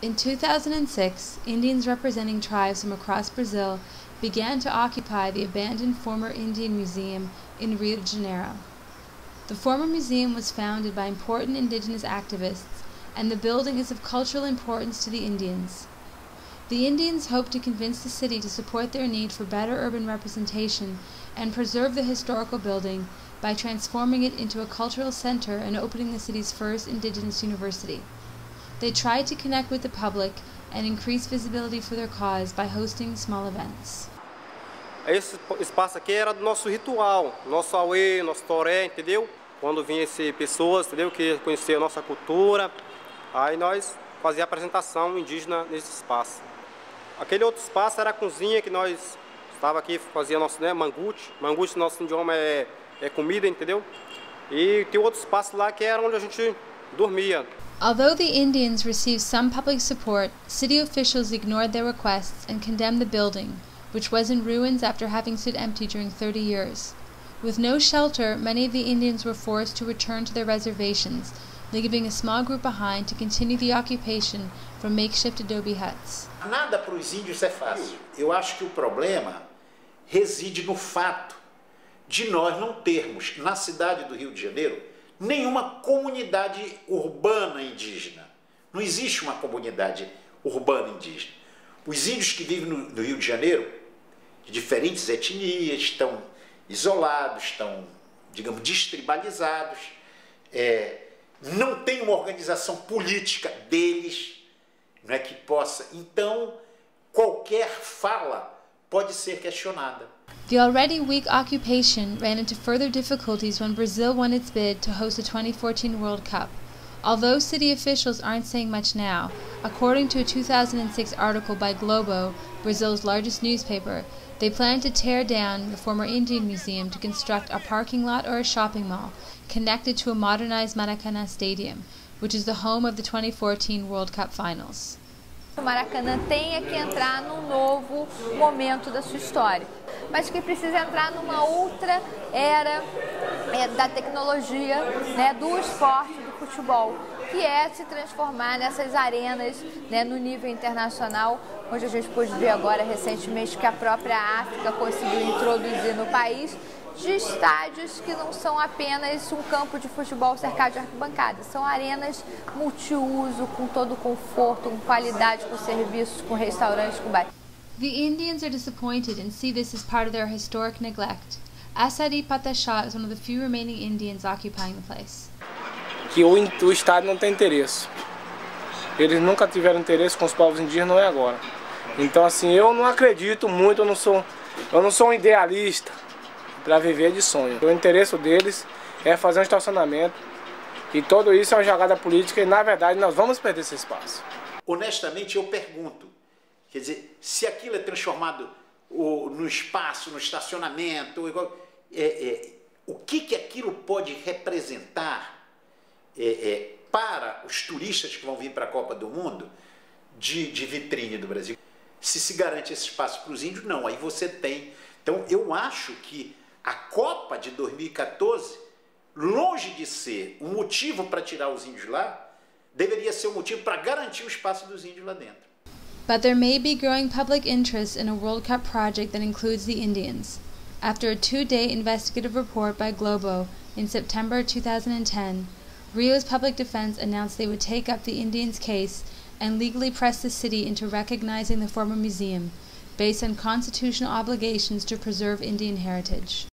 In 2006, Indians representing tribes from across Brazil began to occupy the abandoned former Indian Museum in Rio de Janeiro. The former museum was founded by important indigenous activists, and the building is of cultural importance to the Indians. The Indians hope to convince the city to support their need for better urban representation and preserve the historical building by transforming it into a cultural center and opening the city's first indigenous university. They tried to connect with the public and increase visibility for their cause by hosting small events. Esse espaço aqui era do nosso ritual, nosso auê, nosso toré, entendeu? Quando vinha pessoas, entendeu, que conheciam a nossa cultura, aí nós fazíamos a apresentação indígena nesse espaço. Aquele outro espaço era a cozinha que nós estava aqui, fazia nosso, né, mangute. Mangute no nosso idioma é comida, entendeu? E tem outro espaço lá que era onde a gente dormia. Although the Indians received some public support, city officials ignored their requests and condemned the building, which was in ruins after having stood empty during 30 years. With no shelter, many of the Indians were forced to return to their reservations, leaving a small group behind to continue the occupation from makeshift adobe huts. Nada para os índios é fácil. Eu acho que o problema reside no fato de nós não termos, na cidade do Rio de Janeiro, nenhuma comunidade urbana indígena. Não existe uma comunidade urbana indígena. Os índios que vivem no Rio de Janeiro, de diferentes etnias, estão isolados, estão, digamos, destribalizados, não tem uma organização política deles, não é que possa. Então, qualquer fala pode ser questionada. The already weak occupation ran into further difficulties when Brazil won its bid to host the 2014 World Cup. Although city officials aren't saying much now, according to a 2006 article by Globo, Brazil's largest newspaper, they plan to tear down the former Indian Museum to construct a parking lot or a shopping mall connected to a modernized Maracanã Stadium, which is the home of the 2014 World Cup Finals. O Maracanã tenha que entrar num novo momento da sua história, mas que precisa entrar numa outra era da tecnologia, né, do esporte, do futebol, que é se transformar nessas arenas, né, no nível internacional, onde a gente pôde ver agora recentemente que a própria África conseguiu introduzir no país de estádios que não são apenas um campo de futebol cercado de arquibancadas, são arenas multiuso, com todo conforto, com qualidade, com serviços, com restaurantes, com bares. The Indians are disappointed and see this as part of their historic neglect. Assadi Patachá is one of the few remaining Indians occupying the place. Que o Estado não tem interesse. Eles nunca tiveram interesse com os povos indígenas, não é agora. Então, assim, eu não acredito muito, eu não sou um idealista para viver de sonho. O interesse deles é fazer um estacionamento e tudo isso é uma jogada política e, na verdade, nós vamos perder esse espaço. Honestamente, eu pergunto, quer dizer, se aquilo é transformado no espaço, no estacionamento, o que aquilo pode representar para os turistas que vão vir para a Copa do Mundo de vitrine do Brasil? Se garante esse espaço para os índios, não. Aí você tem. Então, eu acho que a Copa de 2014, longe de ser um motivo para tirar os índios lá, deveria ser um motivo para garantir o espaço dos índios lá dentro. But there may be growing public interest in a World Cup project that includes the Indians. After a 2-day investigative report by Globo in September 2010, Rio's public defense announced they would take up the Indians' case and legally press the city into recognizing the former museum, based on constitutional obligations to preserve Indian heritage.